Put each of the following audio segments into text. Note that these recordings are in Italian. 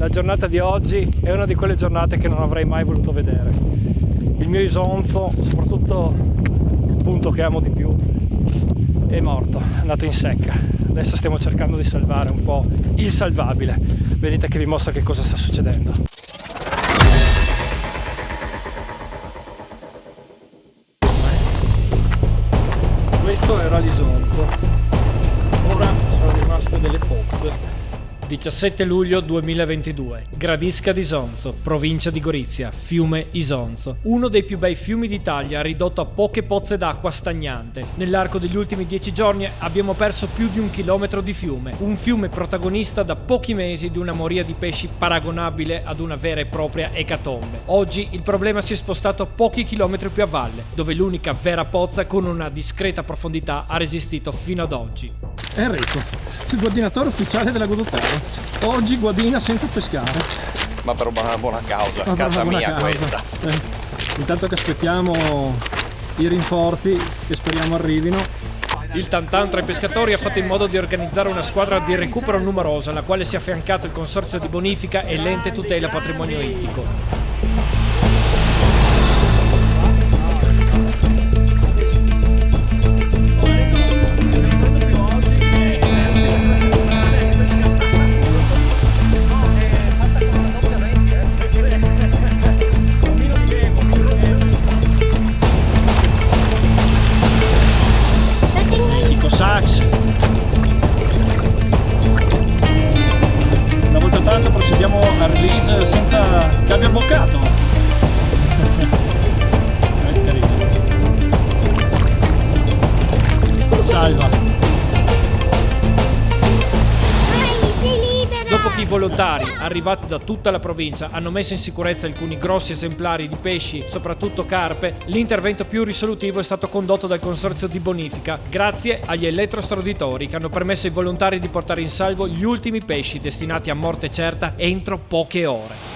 La giornata di oggi è una di quelle giornate che non avrei mai voluto vedere. Il mio Isonzo, soprattutto il punto che amo di più, è morto, è andato in secca. Adesso stiamo cercando di salvare un po' il salvabile. Venite che vi mostro che cosa sta succedendo. Questo era l'Isonzo. Ora sono rimaste delle pozze. 17 luglio 2022, Gradisca d'Isonzo, provincia di Gorizia, fiume Isonzo. Uno dei più bei fiumi d'Italia, ridotto a poche pozze d'acqua stagnante. Nell'arco degli ultimi 10 giorni abbiamo perso più di 1 chilometro di fiume. Un fiume protagonista da pochi mesi di una moria di pesci paragonabile ad una vera e propria ecatombe. Oggi il problema si è spostato pochi chilometri più a valle, dove l'unica vera pozza con una discreta profondità ha resistito fino ad oggi. Enrico, il guadinatore ufficiale della Godottaro. Oggi guadina senza pescare. Ma per una buona causa, casa mia questa. Intanto che aspettiamo i rinforzi che speriamo arrivino. Il Tantan tra i pescatori ha fatto in modo di organizzare una squadra di recupero numerosa, alla quale si è affiancato il Consorzio di Bonifica e l'Ente Tutela Patrimonio Ittico. Sax. Una volta tanto procediamo al release senza che abbia boccato. Salva. Dopo che i volontari, arrivati da tutta la provincia, hanno messo in sicurezza alcuni grossi esemplari di pesci, soprattutto carpe, l'intervento più risolutivo è stato condotto dal Consorzio di Bonifica, grazie agli elettrostroditori che hanno permesso ai volontari di portare in salvo gli ultimi pesci destinati a morte certa entro poche ore.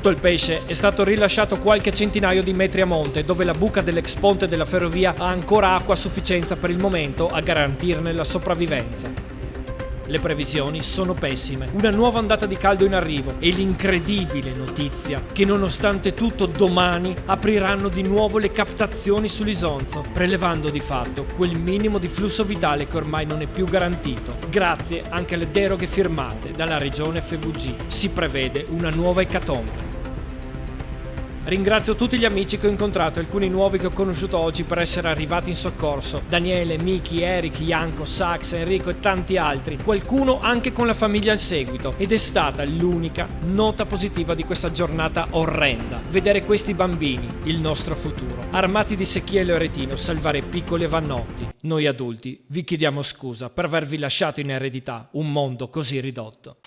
Tutto il pesce è stato rilasciato qualche centinaio di metri a monte, dove la buca dell'ex ponte della ferrovia ha ancora acqua a sufficienza per il momento a garantirne la sopravvivenza. Le previsioni sono pessime, una nuova ondata di caldo in arrivo e l'incredibile notizia che nonostante tutto domani apriranno di nuovo le captazioni sull'Isonzo, prelevando di fatto quel minimo di flusso vitale che ormai non è più garantito, grazie anche alle deroghe firmate dalla regione FVG. Si prevede una nuova ecatombe. Ringrazio tutti gli amici che ho incontrato e alcuni nuovi che ho conosciuto oggi per essere arrivati in soccorso. Daniele, Miki, Eric, Janko, Sax, Enrico e tanti altri. Qualcuno anche con la famiglia al seguito. Ed è stata l'unica nota positiva di questa giornata orrenda. Vedere questi bambini, il nostro futuro, armati di secchiello e retino, salvare piccoli e vannotti. Noi adulti vi chiediamo scusa per avervi lasciato in eredità un mondo così ridotto.